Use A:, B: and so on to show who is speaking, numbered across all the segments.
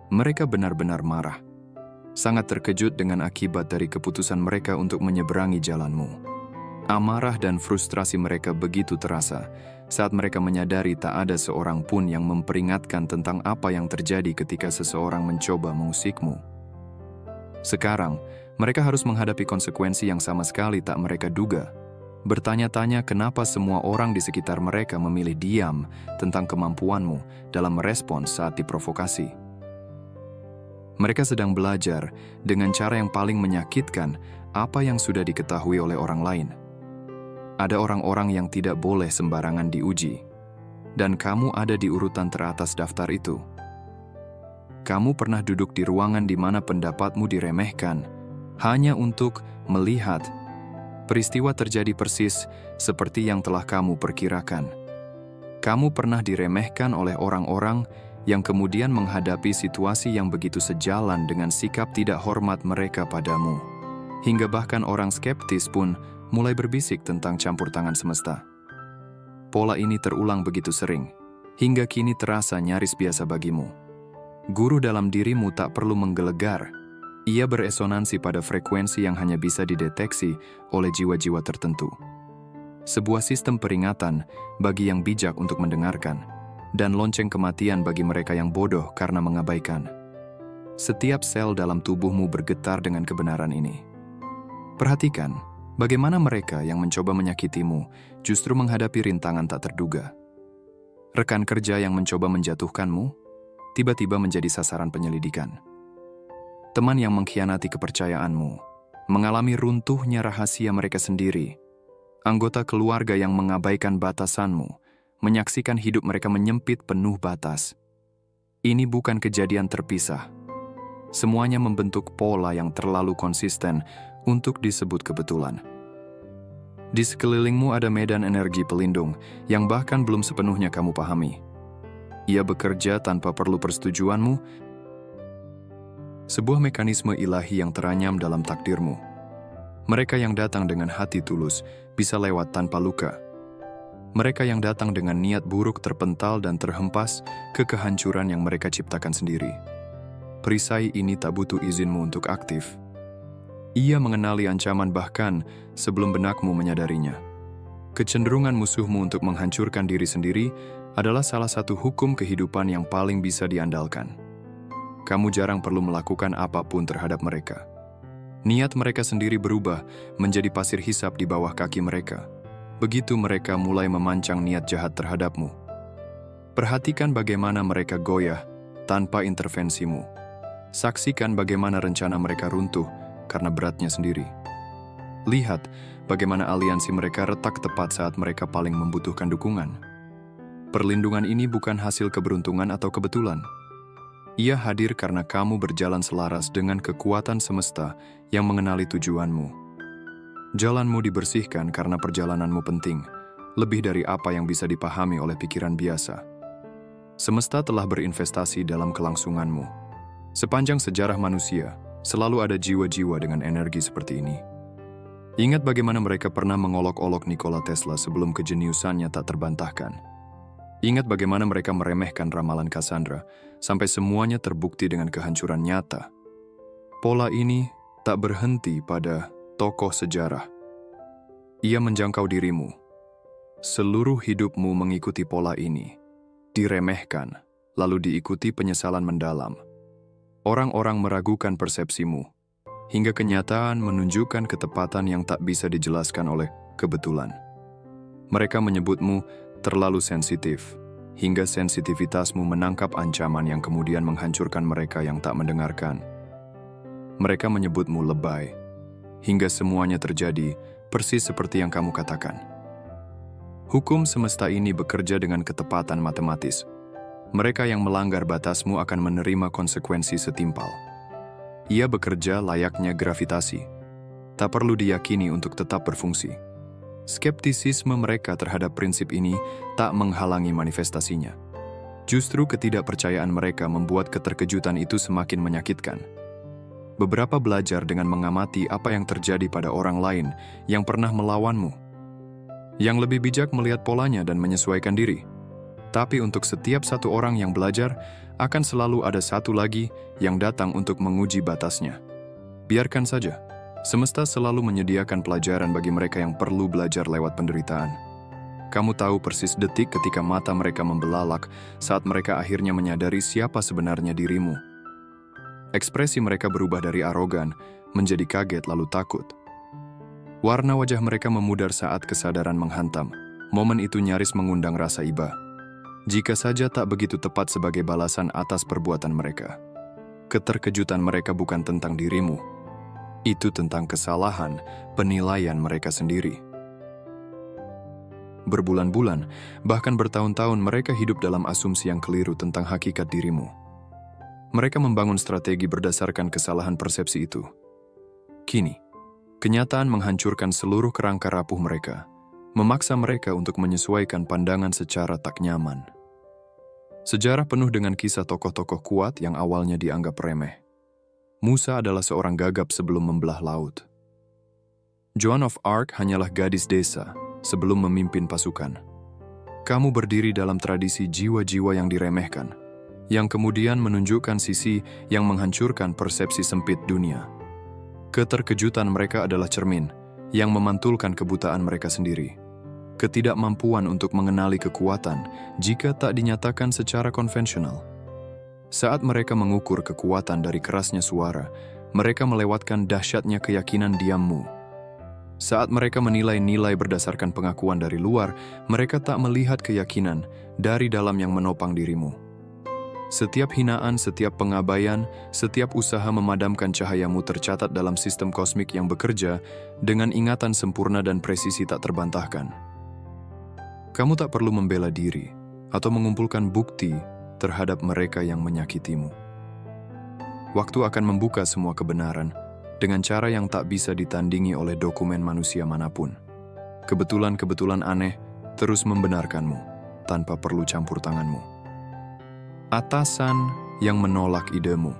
A: Mereka benar-benar marah, sangat terkejut dengan akibat dari keputusan mereka untuk menyeberangi jalanmu. Amarah dan frustrasi mereka begitu terasa saat mereka menyadari tak ada seorang pun yang memperingatkan tentang apa yang terjadi ketika seseorang mencoba mengusikmu. Sekarang, mereka harus menghadapi konsekuensi yang sama sekali tak mereka duga. Bertanya-tanya kenapa semua orang di sekitar mereka memilih diam tentang kemampuanmu dalam merespons saat diprovokasi. Mereka sedang belajar dengan cara yang paling menyakitkan apa yang sudah diketahui oleh orang lain. Ada orang-orang yang tidak boleh sembarangan diuji, dan kamu ada di urutan teratas daftar itu. Kamu pernah duduk di ruangan di mana pendapatmu diremehkan, hanya untuk melihat peristiwa terjadi persis seperti yang telah kamu perkirakan. Kamu pernah diremehkan oleh orang-orang yang kemudian menghadapi situasi yang begitu sejalan dengan sikap tidak hormat mereka padamu. Hingga bahkan orang skeptis pun mulai berbisik tentang campur tangan semesta. Pola ini terulang begitu sering, hingga kini terasa nyaris biasa bagimu. Guru dalam dirimu tak perlu menggelegar. Ia beresonansi pada frekuensi yang hanya bisa dideteksi oleh jiwa-jiwa tertentu. Sebuah sistem peringatan bagi yang bijak untuk mendengarkan, dan lonceng kematian bagi mereka yang bodoh karena mengabaikan. Setiap sel dalam tubuhmu bergetar dengan kebenaran ini. Perhatikan bagaimana mereka yang mencoba menyakitimu justru menghadapi rintangan tak terduga. Rekan kerja yang mencoba menjatuhkanmu tiba-tiba menjadi sasaran penyelidikan. Teman yang mengkhianati kepercayaanmu mengalami runtuhnya rahasia mereka sendiri. Anggota keluarga yang mengabaikan batasanmu menyaksikan hidup mereka menyempit penuh batas. Ini bukan kejadian terpisah. Semuanya membentuk pola yang terlalu konsisten untuk disebut kebetulan. Di sekelilingmu ada medan energi pelindung yang bahkan belum sepenuhnya kamu pahami. Ia bekerja tanpa perlu persetujuanmu, sebuah mekanisme ilahi yang teranyam dalam takdirmu. Mereka yang datang dengan hati tulus bisa lewat tanpa luka. Mereka yang datang dengan niat buruk terpental dan terhempas ke kehancuran yang mereka ciptakan sendiri. Perisai ini tak butuh izinmu untuk aktif. Ia mengenali ancaman bahkan sebelum benakmu menyadarinya. Kecenderungan musuhmu untuk menghancurkan diri sendiri adalah salah satu hukum kehidupan yang paling bisa diandalkan. Kamu jarang perlu melakukan apapun terhadap mereka. Niat mereka sendiri berubah menjadi pasir hisap di bawah kaki mereka. Begitu mereka mulai memancang niat jahat terhadapmu. Perhatikan bagaimana mereka goyah tanpa intervensimu. Saksikan bagaimana rencana mereka runtuh karena beratnya sendiri. Lihat bagaimana aliansi mereka retak tepat saat mereka paling membutuhkan dukungan. Perlindungan ini bukan hasil keberuntungan atau kebetulan. Ia hadir karena kamu berjalan selaras dengan kekuatan semesta yang mengenali tujuanmu. Jalanmu dibersihkan karena perjalananmu penting, lebih dari apa yang bisa dipahami oleh pikiran biasa. Semesta telah berinvestasi dalam kelangsunganmu. Sepanjang sejarah manusia, selalu ada jiwa-jiwa dengan energi seperti ini. Ingat bagaimana mereka pernah mengolok-olok Nikola Tesla sebelum kejeniusannya tak terbantahkan. Ingat bagaimana mereka meremehkan ramalan Cassandra, sampai semuanya terbukti dengan kehancuran nyata. Pola ini tak berhenti pada tokoh sejarah. Ia menjangkau dirimu. Seluruh hidupmu mengikuti pola ini. Diremehkan, lalu diikuti penyesalan mendalam. Orang-orang meragukan persepsimu, hingga kenyataan menunjukkan ketepatan yang tak bisa dijelaskan oleh kebetulan. Mereka menyebutmu terlalu sensitif, hingga sensitivitasmu menangkap ancaman yang kemudian menghancurkan mereka yang tak mendengarkan. Mereka menyebutmu lebay, hingga semuanya terjadi persis seperti yang kamu katakan. Hukum semesta ini bekerja dengan ketepatan matematis. Mereka yang melanggar batasmu akan menerima konsekuensi setimpal. Ia bekerja layaknya gravitasi. Tak perlu diyakini untuk tetap berfungsi. Skeptisisme mereka terhadap prinsip ini tak menghalangi manifestasinya. Justru ketidakpercayaan mereka membuat keterkejutan itu semakin menyakitkan. Beberapa belajar dengan mengamati apa yang terjadi pada orang lain yang pernah melawanmu. Yang lebih bijak melihat polanya dan menyesuaikan diri. Tapi untuk setiap satu orang yang belajar, akan selalu ada satu lagi yang datang untuk menguji batasnya. Biarkan saja, semesta selalu menyediakan pelajaran bagi mereka yang perlu belajar lewat penderitaan. Kamu tahu persis detik ketika mata mereka membelalak saat mereka akhirnya menyadari siapa sebenarnya dirimu. Ekspresi mereka berubah dari arogan menjadi kaget lalu takut. Warna wajah mereka memudar saat kesadaran menghantam. Momen itu nyaris mengundang rasa iba. Jika saja tak begitu tepat sebagai balasan atas perbuatan mereka. Keterkejutan mereka bukan tentang dirimu. Itu tentang kesalahan, penilaian mereka sendiri. Berbulan-bulan, bahkan bertahun-tahun mereka hidup dalam asumsi yang keliru tentang hakikat dirimu. Mereka membangun strategi berdasarkan kesalahan persepsi itu. Kini, kenyataan menghancurkan seluruh kerangka rapuh mereka, memaksa mereka untuk menyesuaikan pandangan secara tak nyaman. Sejarah penuh dengan kisah tokoh-tokoh kuat yang awalnya dianggap remeh. Musa adalah seorang gagap sebelum membelah laut. Joan of Arc hanyalah gadis desa sebelum memimpin pasukan. Kamu berdiri dalam tradisi jiwa-jiwa yang diremehkan, yang kemudian menunjukkan sisi yang menghancurkan persepsi sempit dunia. Keterkejutan mereka adalah cermin yang memantulkan kebutaan mereka sendiri. Ketidakmampuan untuk mengenali kekuatan jika tak dinyatakan secara konvensional. Saat mereka mengukur kekuatan dari kerasnya suara, mereka melewatkan dahsyatnya keyakinan diammu. Saat mereka menilai nilai berdasarkan pengakuan dari luar, mereka tak melihat keyakinan dari dalam yang menopang dirimu. Setiap hinaan, setiap pengabaian, setiap usaha memadamkan cahayamu tercatat dalam sistem kosmik yang bekerja dengan ingatan sempurna dan presisi tak terbantahkan. Kamu tak perlu membela diri atau mengumpulkan bukti terhadap mereka yang menyakitimu. Waktu akan membuka semua kebenaran dengan cara yang tak bisa ditandingi oleh dokumen manusia manapun. Kebetulan-kebetulan aneh terus membenarkanmu tanpa perlu campur tanganmu. Atasan yang menolak idemu,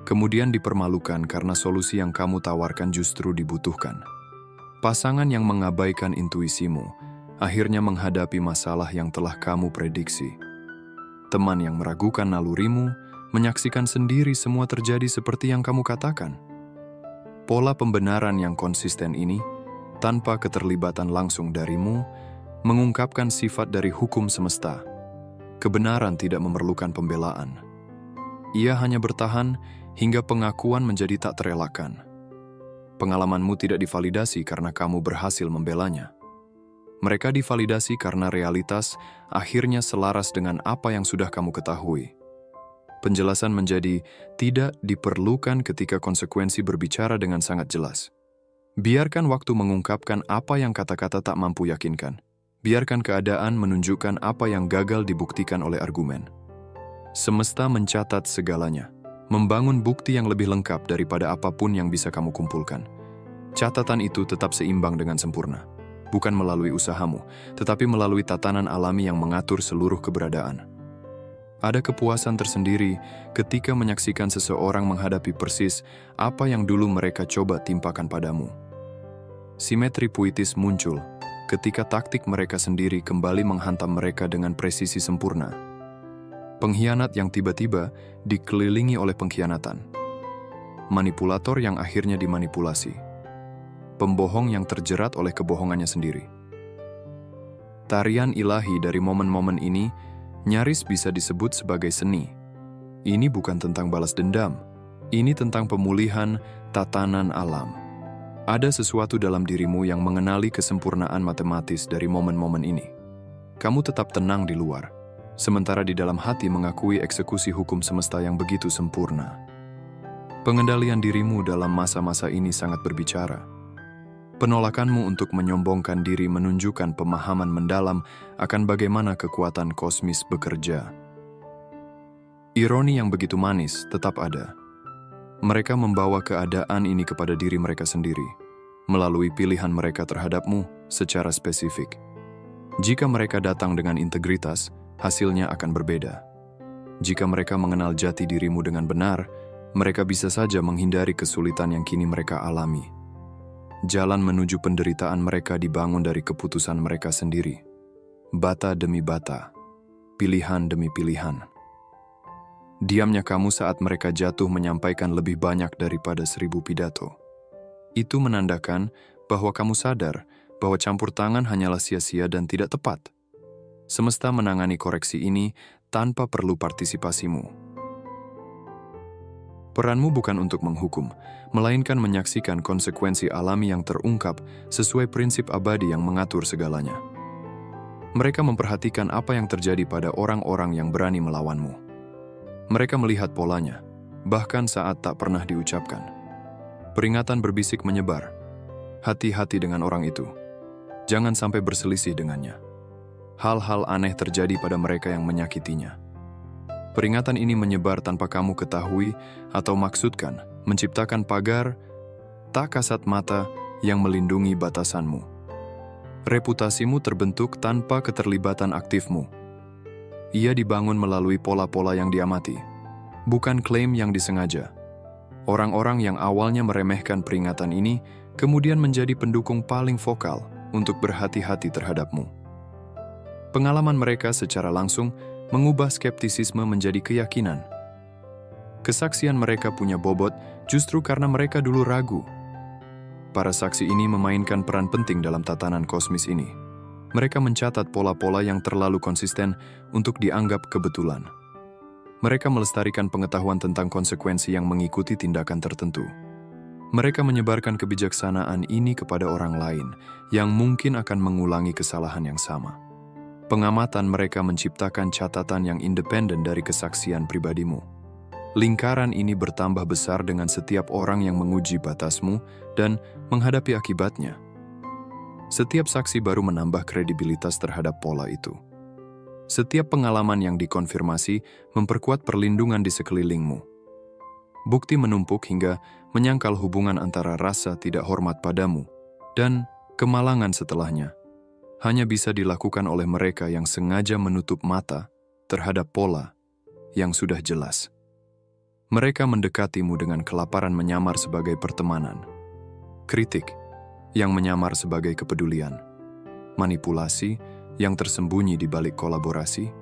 A: kemudian dipermalukan karena solusi yang kamu tawarkan justru dibutuhkan. Pasangan yang mengabaikan intuisimu, akhirnya menghadapi masalah yang telah kamu prediksi. Teman yang meragukan nalurimu, menyaksikan sendiri semua terjadi seperti yang kamu katakan. Pola pembenaran yang konsisten ini, tanpa keterlibatan langsung darimu, mengungkapkan sifat dari hukum semesta. Kebenaran tidak memerlukan pembelaan. Ia hanya bertahan hingga pengakuan menjadi tak terelakkan. Pengalamanmu tidak divalidasi karena kamu berhasil membelanya. Mereka divalidasi karena realitas akhirnya selaras dengan apa yang sudah kamu ketahui. Penjelasan menjadi tidak diperlukan ketika konsekuensi berbicara dengan sangat jelas. Biarkan waktu mengungkapkan apa yang kata-kata tak mampu yakinkan. Biarkan keadaan menunjukkan apa yang gagal dibuktikan oleh argumen. Semesta mencatat segalanya, membangun bukti yang lebih lengkap daripada apapun yang bisa kamu kumpulkan. Catatan itu tetap seimbang dengan sempurna, bukan melalui usahamu, tetapi melalui tatanan alami yang mengatur seluruh keberadaan. Ada kepuasan tersendiri ketika menyaksikan seseorang menghadapi persis apa yang dulu mereka coba timpakan padamu. Simetri puitis muncul ketika taktik mereka sendiri kembali menghantam mereka dengan presisi sempurna. Pengkhianat yang tiba-tiba dikelilingi oleh pengkhianatan. Manipulator yang akhirnya dimanipulasi. Pembohong yang terjerat oleh kebohongannya sendiri. Tarian ilahi dari momen-momen ini nyaris bisa disebut sebagai seni. Ini bukan tentang balas dendam. Ini tentang pemulihan tatanan alam. Ada sesuatu dalam dirimu yang mengenali kesempurnaan matematis dari momen-momen ini. Kamu tetap tenang di luar, sementara di dalam hati mengakui eksekusi hukum semesta yang begitu sempurna. Pengendalian dirimu dalam masa-masa ini sangat berbicara. Penolakanmu untuk menyombongkan diri menunjukkan pemahaman mendalam akan bagaimana kekuatan kosmis bekerja. Ironi yang begitu manis tetap ada. Mereka membawa keadaan ini kepada diri mereka sendiri, melalui pilihan mereka terhadapmu secara spesifik. Jika mereka datang dengan integritas, hasilnya akan berbeda. Jika mereka mengenal jati dirimu dengan benar, mereka bisa saja menghindari kesulitan yang kini mereka alami. Jalan menuju penderitaan mereka dibangun dari keputusan mereka sendiri. Bata demi bata, pilihan demi pilihan. Diamnya kamu saat mereka jatuh menyampaikan lebih banyak daripada 1000 pidato. Itu menandakan bahwa kamu sadar bahwa campur tangan hanyalah sia-sia dan tidak tepat. Semesta menangani koreksi ini tanpa perlu partisipasimu. Peranmu bukan untuk menghukum, melainkan menyaksikan konsekuensi alami yang terungkap sesuai prinsip abadi yang mengatur segalanya. Mereka memperhatikan apa yang terjadi pada orang-orang yang berani melawanmu. Mereka melihat polanya, bahkan saat tak pernah diucapkan. Peringatan berbisik menyebar. Hati-hati dengan orang itu. Jangan sampai berselisih dengannya. Hal-hal aneh terjadi pada mereka yang menyakitinya. Peringatan ini menyebar tanpa kamu ketahui atau maksudkan, menciptakan pagar tak kasat mata yang melindungi batasanmu. Reputasimu terbentuk tanpa keterlibatan aktifmu. Ia dibangun melalui pola-pola yang diamati, bukan klaim yang disengaja. Orang-orang yang awalnya meremehkan peringatan ini kemudian menjadi pendukung paling vokal untuk berhati-hati terhadapmu. Pengalaman mereka secara langsung mengubah skeptisisme menjadi keyakinan. Kesaksian mereka punya bobot justru karena mereka dulu ragu. Para saksi ini memainkan peran penting dalam tatanan kosmis ini. Mereka mencatat pola-pola yang terlalu konsisten untuk dianggap kebetulan. Mereka melestarikan pengetahuan tentang konsekuensi yang mengikuti tindakan tertentu. Mereka menyebarkan kebijaksanaan ini kepada orang lain yang mungkin akan mengulangi kesalahan yang sama. Pengamatan mereka menciptakan catatan yang independen dari kesaksian pribadimu. Lingkaran ini bertambah besar dengan setiap orang yang menguji batasmu dan menghadapi akibatnya. Setiap saksi baru menambah kredibilitas terhadap pola itu. Setiap pengalaman yang dikonfirmasi memperkuat perlindungan di sekelilingmu. Bukti menumpuk hingga menyangkal hubungan antara rasa tidak hormat padamu dan kemalangan setelahnya. Hanya bisa dilakukan oleh mereka yang sengaja menutup mata terhadap pola yang sudah jelas. Mereka mendekatimu dengan kelaparan menyamar sebagai pertemanan, kritik yang menyamar sebagai kepedulian, manipulasi yang tersembunyi di balik kolaborasi.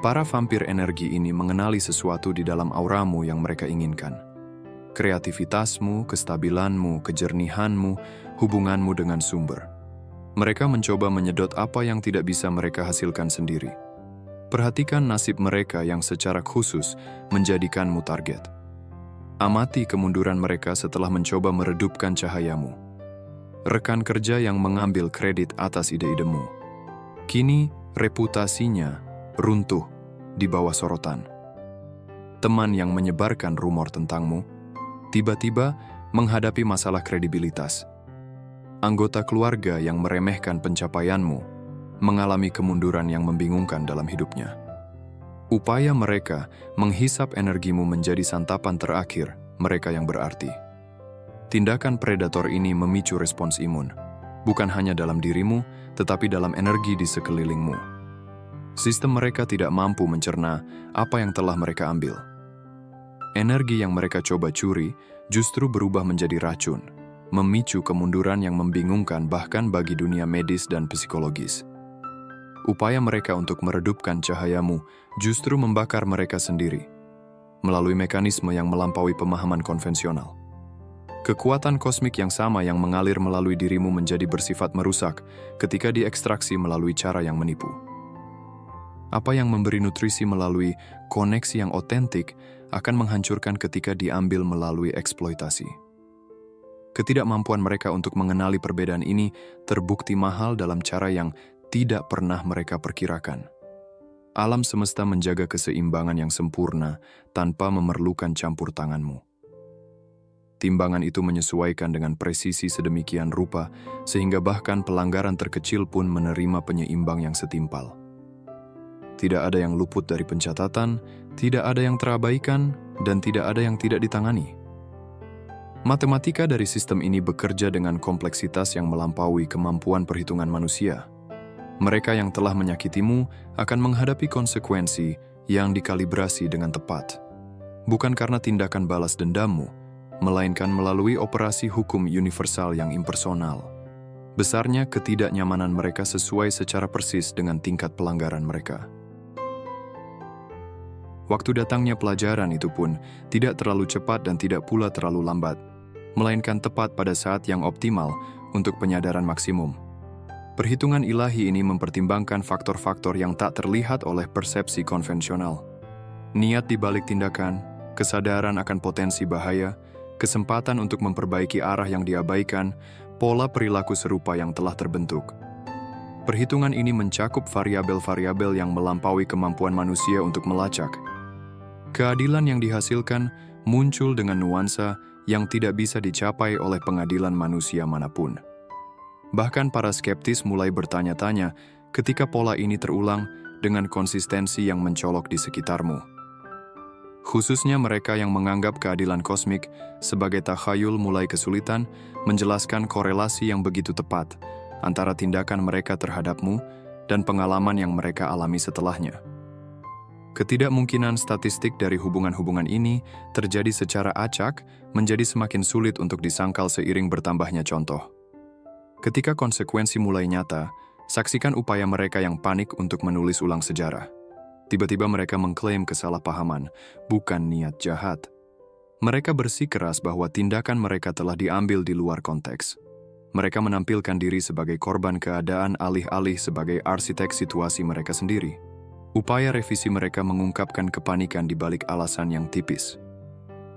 A: Para vampir energi ini mengenali sesuatu di dalam auramu yang mereka inginkan. Kreativitasmu, kestabilanmu, kejernihanmu, hubunganmu dengan sumber. Mereka mencoba menyedot apa yang tidak bisa mereka hasilkan sendiri. Perhatikan nasib mereka yang secara khusus menjadikanmu target. Amati kemunduran mereka setelah mencoba meredupkan cahayamu. Rekan kerja yang mengambil kredit atas ide-idemu. Kini reputasinya runtuh di bawah sorotan. Teman yang menyebarkan rumor tentangmu tiba-tiba menghadapi masalah kredibilitas. Anggota keluarga yang meremehkan pencapaianmu mengalami kemunduran yang membingungkan dalam hidupnya. Upaya mereka menghisap energimu menjadi santapan terakhir mereka yang berarti. Tindakan predator ini memicu respons imun, bukan hanya dalam dirimu, tetapi dalam energi di sekelilingmu. Sistem mereka tidak mampu mencerna apa yang telah mereka ambil. Energi yang mereka coba curi justru berubah menjadi racun, memicu kemunduran yang membingungkan bahkan bagi dunia medis dan psikologis. Upaya mereka untuk meredupkan cahayamu justru membakar mereka sendiri, melalui mekanisme yang melampaui pemahaman konvensional. Kekuatan kosmik yang sama yang mengalir melalui dirimu menjadi bersifat merusak ketika diekstraksi melalui cara yang menipu. Apa yang memberi nutrisi melalui koneksi yang otentik akan menghancurkan ketika diambil melalui eksploitasi. Ketidakmampuan mereka untuk mengenali perbedaan ini terbukti mahal dalam cara yang tidak pernah mereka perkirakan. Alam semesta menjaga keseimbangan yang sempurna tanpa memerlukan campur tanganmu. Timbangan itu menyesuaikan dengan presisi sedemikian rupa sehingga bahkan pelanggaran terkecil pun menerima penyeimbang yang setimpal. Tidak ada yang luput dari pencatatan, tidak ada yang terabaikan, dan tidak ada yang tidak ditangani. Matematika dari sistem ini bekerja dengan kompleksitas yang melampaui kemampuan perhitungan manusia. Mereka yang telah menyakitimu akan menghadapi konsekuensi yang dikalibrasi dengan tepat. Bukan karena tindakan balas dendammu, melainkan melalui operasi hukum universal yang impersonal. Besarnya ketidaknyamanan mereka sesuai secara persis dengan tingkat pelanggaran mereka. Waktu datangnya pelajaran itu pun tidak terlalu cepat dan tidak pula terlalu lambat, melainkan tepat pada saat yang optimal untuk penyadaran maksimum. Perhitungan ilahi ini mempertimbangkan faktor-faktor yang tak terlihat oleh persepsi konvensional. Niat di balik tindakan, kesadaran akan potensi bahaya, kesempatan untuk memperbaiki arah yang diabaikan, pola perilaku serupa yang telah terbentuk. Perhitungan ini mencakup variabel-variabel yang melampaui kemampuan manusia untuk melacak. Keadilan yang dihasilkan muncul dengan nuansa yang tidak bisa dicapai oleh pengadilan manusia manapun. Bahkan para skeptis mulai bertanya-tanya ketika pola ini terulang dengan konsistensi yang mencolok di sekitarmu. Khususnya mereka yang menganggap keadilan kosmik sebagai takhayul mulai kesulitan menjelaskan korelasi yang begitu tepat antara tindakan mereka terhadapmu dan pengalaman yang mereka alami setelahnya. Ketidakmungkinan statistik dari hubungan-hubungan ini terjadi secara acak menjadi semakin sulit untuk disangkal seiring bertambahnya contoh. Ketika konsekuensi mulai nyata, saksikan upaya mereka yang panik untuk menulis ulang sejarah. Tiba-tiba mereka mengklaim kesalahpahaman, bukan niat jahat. Mereka bersikeras bahwa tindakan mereka telah diambil di luar konteks. Mereka menampilkan diri sebagai korban keadaan alih-alih sebagai arsitek situasi mereka sendiri. Upaya revisi mereka mengungkapkan kepanikan di balik alasan yang tipis.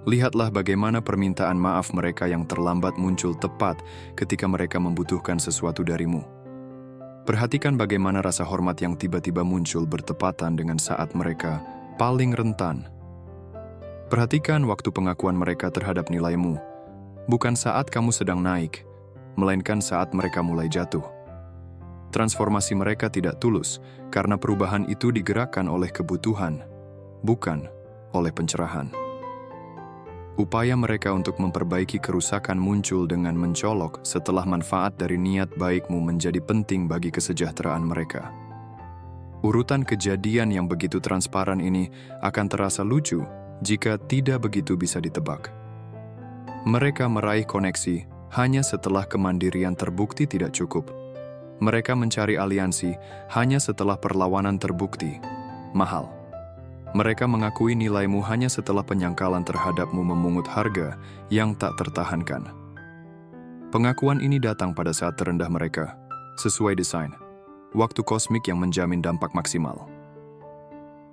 A: Lihatlah bagaimana permintaan maaf mereka yang terlambat muncul tepat ketika mereka membutuhkan sesuatu darimu. Perhatikan bagaimana rasa hormat yang tiba-tiba muncul bertepatan dengan saat mereka paling rentan. Perhatikan waktu pengakuan mereka terhadap nilaimu, bukan saat kamu sedang naik, melainkan saat mereka mulai jatuh. Transformasi mereka tidak tulus karena perubahan itu digerakkan oleh kebutuhan, bukan oleh pencerahan. Upaya mereka untuk memperbaiki kerusakan muncul dengan mencolok setelah manfaat dari niat baikmu menjadi penting bagi kesejahteraan mereka. Urutan kejadian yang begitu transparan ini akan terasa lucu jika tidak begitu bisa ditebak. Mereka meraih koneksi hanya setelah kemandirian terbukti tidak cukup. Mereka mencari aliansi hanya setelah perlawanan terbukti mahal. Mereka mengakui nilaimu hanya setelah penyangkalan terhadapmu memungut harga yang tak tertahankan. Pengakuan ini datang pada saat terendah mereka, sesuai desain, waktu kosmik yang menjamin dampak maksimal.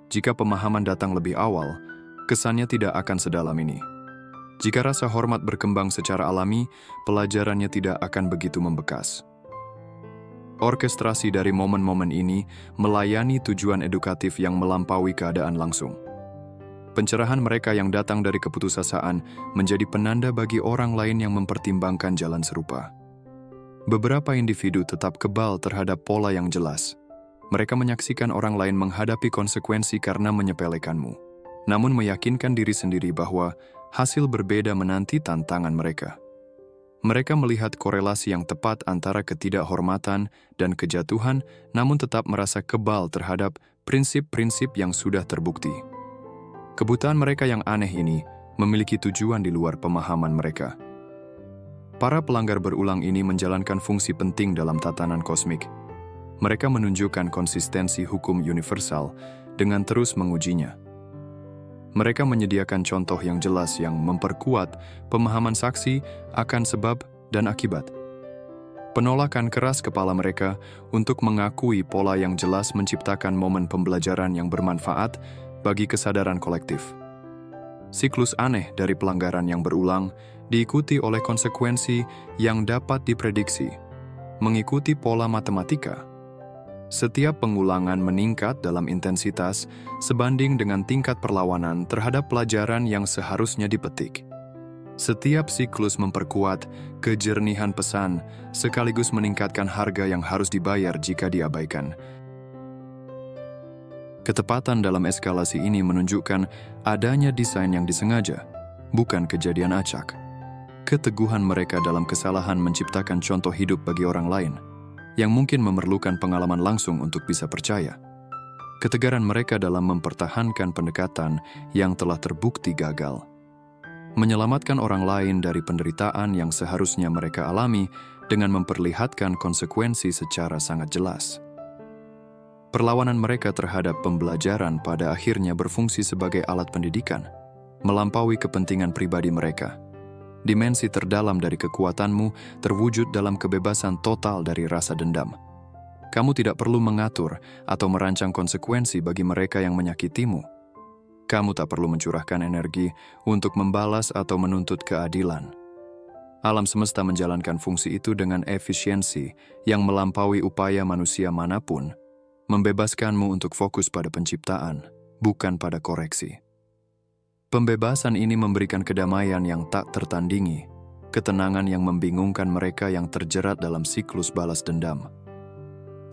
A: Jika pemahaman datang lebih awal, kesannya tidak akan sedalam ini. Jika rasa hormat berkembang secara alami, pelajarannya tidak akan begitu membekas. Orkestrasi dari momen-momen ini melayani tujuan edukatif yang melampaui keadaan langsung. Pencerahan mereka yang datang dari keputusasaan menjadi penanda bagi orang lain yang mempertimbangkan jalan serupa. Beberapa individu tetap kebal terhadap pola yang jelas. Mereka menyaksikan orang lain menghadapi konsekuensi karena menyepelekanmu, namun meyakinkan diri sendiri bahwa hasil berbeda menanti tantangan mereka. Mereka melihat korelasi yang tepat antara ketidakhormatan dan kejatuhan, namun tetap merasa kebal terhadap prinsip-prinsip yang sudah terbukti. Kebutaan mereka yang aneh ini memiliki tujuan di luar pemahaman mereka. Para pelanggar berulang ini menjalankan fungsi penting dalam tatanan kosmik. Mereka menunjukkan konsistensi hukum universal dengan terus mengujinya. Mereka menyediakan contoh yang jelas yang memperkuat pemahaman saksi akan sebab dan akibat. Penolakan keras kepala mereka untuk mengakui pola yang jelas menciptakan momen pembelajaran yang bermanfaat bagi kesadaran kolektif. Siklus aneh dari pelanggaran yang berulang diikuti oleh konsekuensi yang dapat diprediksi, mengikuti pola matematika. Setiap pengulangan meningkat dalam intensitas sebanding dengan tingkat perlawanan terhadap pelajaran yang seharusnya dipetik. Setiap siklus memperkuat kejernihan pesan sekaligus meningkatkan harga yang harus dibayar jika diabaikan. Ketepatan dalam eskalasi ini menunjukkan adanya desain yang disengaja, bukan kejadian acak. Keteguhan mereka dalam kesalahan menciptakan contoh hidup bagi orang lain, yang mungkin memerlukan pengalaman langsung untuk bisa percaya. Ketegaran mereka dalam mempertahankan pendekatan yang telah terbukti gagal. Menyelamatkan orang lain dari penderitaan yang seharusnya mereka alami dengan memperlihatkan konsekuensi secara sangat jelas. Perlawanan mereka terhadap pembelajaran pada akhirnya berfungsi sebagai alat pendidikan, melampaui kepentingan pribadi mereka. Dimensi terdalam dari kekuatanmu terwujud dalam kebebasan total dari rasa dendam. Kamu tidak perlu mengatur atau merancang konsekuensi bagi mereka yang menyakitimu. Kamu tak perlu mencurahkan energi untuk membalas atau menuntut keadilan. Alam semesta menjalankan fungsi itu dengan efisiensi yang melampaui upaya manusia manapun, membebaskanmu untuk fokus pada penciptaan, bukan pada koreksi. Pembebasan ini memberikan kedamaian yang tak tertandingi, ketenangan yang membingungkan mereka yang terjerat dalam siklus balas dendam.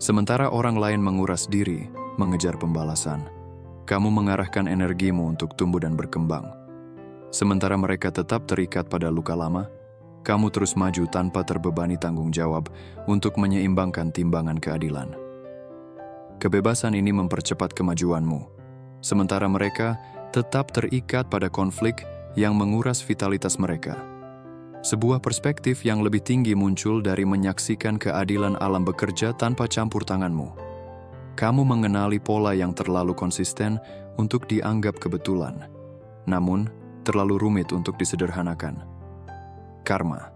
A: Sementara orang lain menguras diri, mengejar pembalasan, kamu mengarahkan energimu untuk tumbuh dan berkembang. Sementara mereka tetap terikat pada luka lama, kamu terus maju tanpa terbebani tanggung jawab untuk menyeimbangkan timbangan keadilan. Kebebasan ini mempercepat kemajuanmu, sementara mereka tetap terikat pada konflik yang menguras vitalitas mereka. Sebuah perspektif yang lebih tinggi muncul dari menyaksikan keadilan alam bekerja tanpa campur tanganmu. Kamu mengenali pola yang terlalu konsisten untuk dianggap kebetulan, namun terlalu rumit untuk disederhanakan. Karma.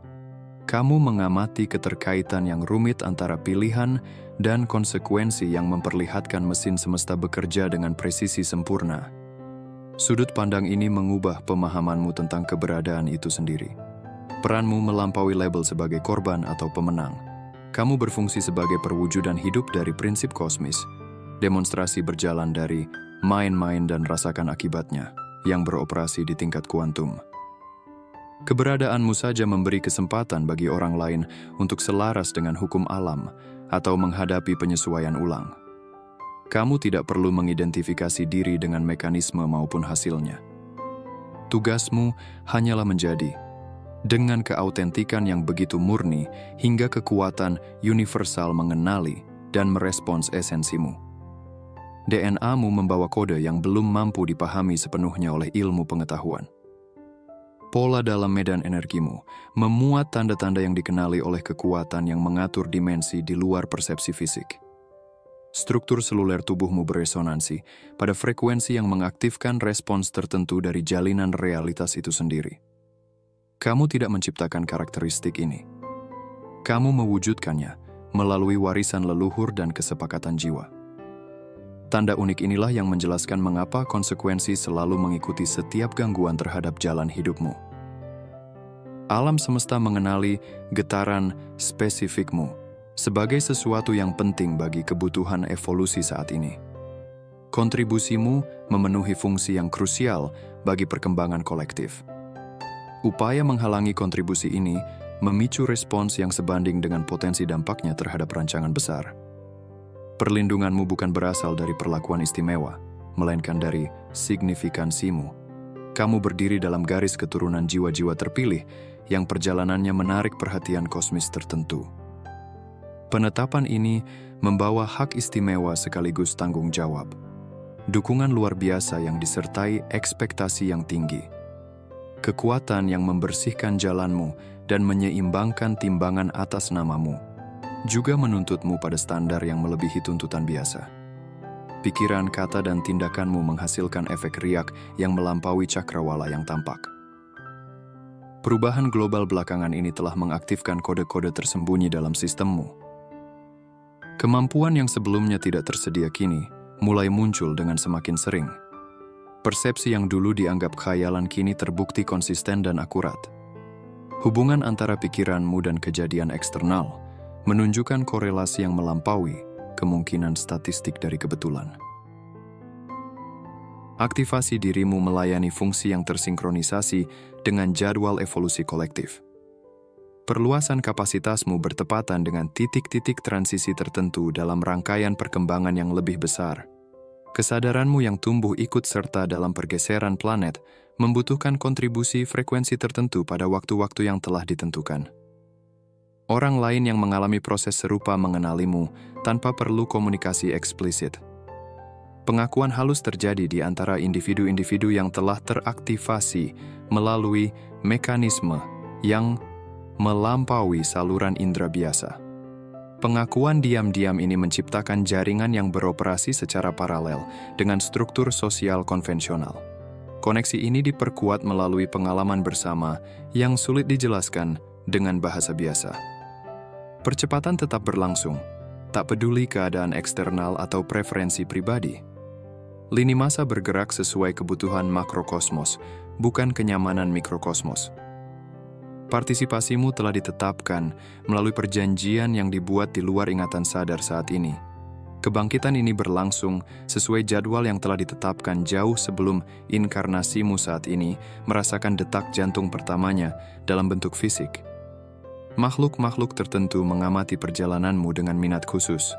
A: Kamu mengamati keterkaitan yang rumit antara pilihan dan konsekuensi yang memperlihatkan mesin semesta bekerja dengan presisi sempurna. Sudut pandang ini mengubah pemahamanmu tentang keberadaan itu sendiri. Peranmu melampaui label sebagai korban atau pemenang. Kamu berfungsi sebagai perwujudan hidup dari prinsip kosmis. Demonstrasi berjalan dari main-main dan rasakan akibatnya yang beroperasi di tingkat kuantum. Keberadaanmu saja memberi kesempatan bagi orang lain untuk selaras dengan hukum alam atau menghadapi penyesuaian ulang. Kamu tidak perlu mengidentifikasi diri dengan mekanisme maupun hasilnya. Tugasmu hanyalah menjadi, dengan keautentikan yang begitu murni hingga kekuatan universal mengenali dan merespons esensimu. DNA-mu membawa kode yang belum mampu dipahami sepenuhnya oleh ilmu pengetahuan. Pola dalam medan energimu memuat tanda-tanda yang dikenali oleh kekuatan yang mengatur dimensi di luar persepsi fisik. Struktur seluler tubuhmu beresonansi pada frekuensi yang mengaktifkan respons tertentu dari jalinan realitas itu sendiri. Kamu tidak menciptakan karakteristik ini. Kamu mewujudkannya melalui warisan leluhur dan kesepakatan jiwa. Tanda unik inilah yang menjelaskan mengapa konsekuensi selalu mengikuti setiap gangguan terhadap jalan hidupmu. Alam semesta mengenali getaran spesifikmu sebagai sesuatu yang penting bagi kebutuhan evolusi saat ini. Kontribusimu memenuhi fungsi yang krusial bagi perkembangan kolektif. Upaya menghalangi kontribusi ini memicu respons yang sebanding dengan potensi dampaknya terhadap rancangan besar. Perlindunganmu bukan berasal dari perlakuan istimewa, melainkan dari signifikansimu. Kamu berdiri dalam garis keturunan jiwa-jiwa terpilih yang perjalanannya menarik perhatian kosmis tertentu. Penetapan ini membawa hak istimewa sekaligus tanggung jawab. Dukungan luar biasa yang disertai ekspektasi yang tinggi. Kekuatan yang membersihkan jalanmu dan menyeimbangkan timbangan atas namamu juga menuntutmu pada standar yang melebihi tuntutan biasa. Pikiran, kata, dan tindakanmu menghasilkan efek riak yang melampaui cakrawala yang tampak. Perubahan global belakangan ini telah mengaktifkan kode-kode tersembunyi dalam sistemmu. Kemampuan yang sebelumnya tidak tersedia kini mulai muncul dengan semakin sering. Persepsi yang dulu dianggap khayalan kini terbukti konsisten dan akurat. Hubungan antara pikiranmu dan kejadian eksternal menunjukkan korelasi yang melampaui kemungkinan statistik dari kebetulan. Aktivasi dirimu melayani fungsi yang tersinkronisasi dengan jadwal evolusi kolektif. Perluasan kapasitasmu bertepatan dengan titik-titik transisi tertentu dalam rangkaian perkembangan yang lebih besar. Kesadaranmu yang tumbuh ikut serta dalam pergeseran planet membutuhkan kontribusi frekuensi tertentu pada waktu-waktu yang telah ditentukan. Orang lain yang mengalami proses serupa mengenalimu tanpa perlu komunikasi eksplisit. Pengakuan halus terjadi di antara individu-individu yang telah teraktivasi melalui mekanisme yang melampaui saluran indera biasa. Pengakuan diam-diam ini menciptakan jaringan yang beroperasi secara paralel dengan struktur sosial konvensional. Koneksi ini diperkuat melalui pengalaman bersama yang sulit dijelaskan dengan bahasa biasa. Percepatan tetap berlangsung, tak peduli keadaan eksternal atau preferensi pribadi. Lini massa bergerak sesuai kebutuhan makrokosmos, bukan kenyamanan mikrokosmos. Partisipasimu telah ditetapkan melalui perjanjian yang dibuat di luar ingatan sadar saat ini. Kebangkitan ini berlangsung sesuai jadwal yang telah ditetapkan jauh sebelum inkarnasimu saat ini merasakan detak jantung pertamanya dalam bentuk fisik. Makhluk-makhluk tertentu mengamati perjalananmu dengan minat khusus.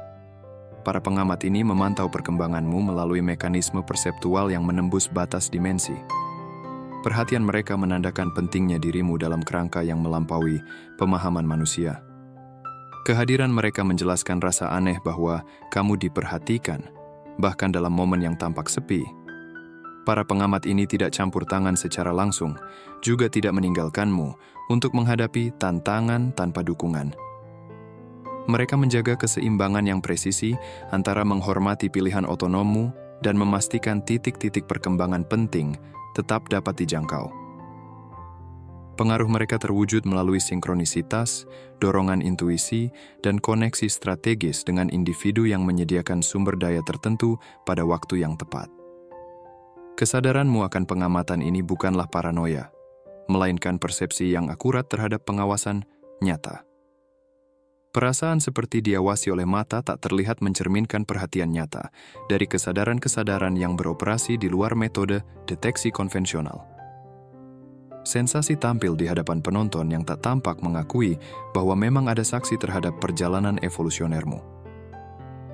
A: Para pengamat ini memantau perkembanganmu melalui mekanisme perseptual yang menembus batas dimensi. Perhatian mereka menandakan pentingnya dirimu dalam kerangka yang melampaui pemahaman manusia. Kehadiran mereka menjelaskan rasa aneh bahwa kamu diperhatikan, bahkan dalam momen yang tampak sepi. Para pengamat ini tidak campur tangan secara langsung, juga tidak meninggalkanmu untuk menghadapi tantangan tanpa dukungan. Mereka menjaga keseimbangan yang presisi antara menghormati pilihan otonommu dan memastikan titik-titik perkembangan penting tetap dapat dijangkau. Pengaruh mereka terwujud melalui sinkronisitas, dorongan intuisi, dan koneksi strategis dengan individu yang menyediakan sumber daya tertentu pada waktu yang tepat. Kesadaranmu akan pengamatan ini bukanlah paranoia, melainkan persepsi yang akurat terhadap pengawasan nyata. Perasaan seperti diawasi oleh mata tak terlihat mencerminkan perhatian nyata dari kesadaran-kesadaran yang beroperasi di luar metode deteksi konvensional. Sensasi tampil di hadapan penonton yang tak tampak mengakui bahwa memang ada saksi terhadap perjalanan evolusionermu.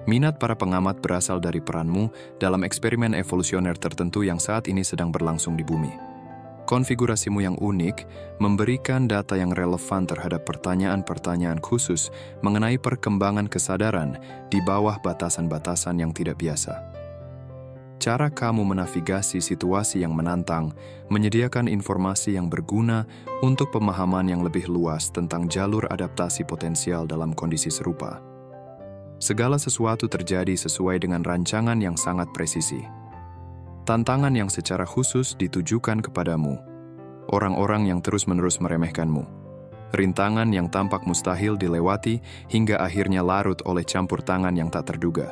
A: Minat para pengamat berasal dari peranmu dalam eksperimen evolusioner tertentu yang saat ini sedang berlangsung di bumi. Konfigurasimu yang unik memberikan data yang relevan terhadap pertanyaan-pertanyaan khusus mengenai perkembangan kesadaran di bawah batasan-batasan yang tidak biasa. Cara kamu menavigasi situasi yang menantang menyediakan informasi yang berguna untuk pemahaman yang lebih luas tentang jalur adaptasi potensial dalam kondisi serupa. Segala sesuatu terjadi sesuai dengan rancangan yang sangat presisi. Tantangan yang secara khusus ditujukan kepadamu, orang-orang yang terus-menerus meremehkanmu, rintangan yang tampak mustahil dilewati hingga akhirnya larut oleh campur tangan yang tak terduga,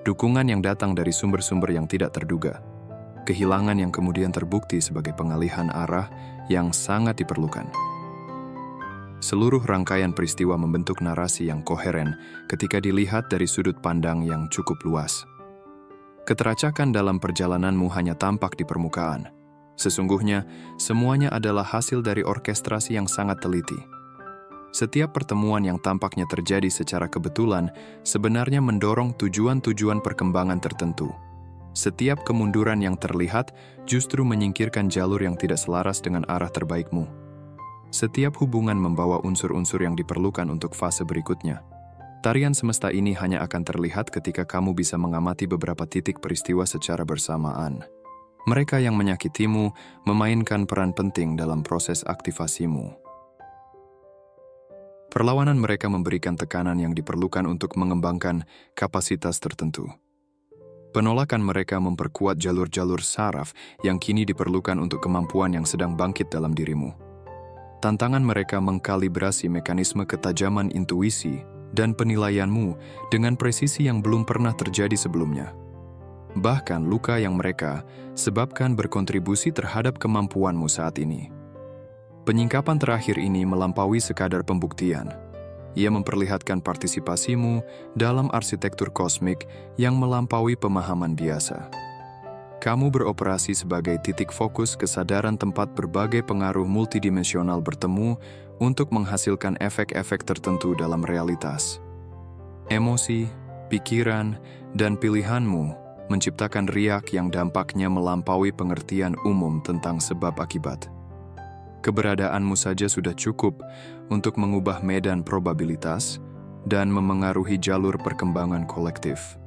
A: dukungan yang datang dari sumber-sumber yang tidak terduga, kehilangan yang kemudian terbukti sebagai pengalihan arah yang sangat diperlukan. Seluruh rangkaian peristiwa membentuk narasi yang koheren ketika dilihat dari sudut pandang yang cukup luas. Keteracakan dalam perjalananmu hanya tampak di permukaan. Sesungguhnya, semuanya adalah hasil dari orkestrasi yang sangat teliti. Setiap pertemuan yang tampaknya terjadi secara kebetulan sebenarnya mendorong tujuan-tujuan perkembangan tertentu. Setiap kemunduran yang terlihat justru menyingkirkan jalur yang tidak selaras dengan arah terbaikmu. Setiap hubungan membawa unsur-unsur yang diperlukan untuk fase berikutnya. Tarian semesta ini hanya akan terlihat ketika kamu bisa mengamati beberapa titik peristiwa secara bersamaan. Mereka yang menyakitimu memainkan peran penting dalam proses aktivasimu. Perlawanan mereka memberikan tekanan yang diperlukan untuk mengembangkan kapasitas tertentu. Penolakan mereka memperkuat jalur-jalur saraf yang kini diperlukan untuk kemampuan yang sedang bangkit dalam dirimu. Tantangan mereka mengkalibrasi mekanisme ketajaman intuisi dan penilaianmu dengan presisi yang belum pernah terjadi sebelumnya. Bahkan luka yang mereka sebabkan berkontribusi terhadap kemampuanmu saat ini. Penyingkapan terakhir ini melampaui sekadar pembuktian. Ia memperlihatkan partisipasimu dalam arsitektur kosmik yang melampaui pemahaman biasa. Kamu beroperasi sebagai titik fokus kesadaran tempat berbagai pengaruh multidimensional bertemu untuk menghasilkan efek-efek tertentu dalam realitas. Emosi, pikiran, dan pilihanmu menciptakan riak yang dampaknya melampaui pengertian umum tentang sebab akibat. Keberadaanmu saja sudah cukup untuk mengubah medan probabilitas dan memengaruhi jalur perkembangan kolektif.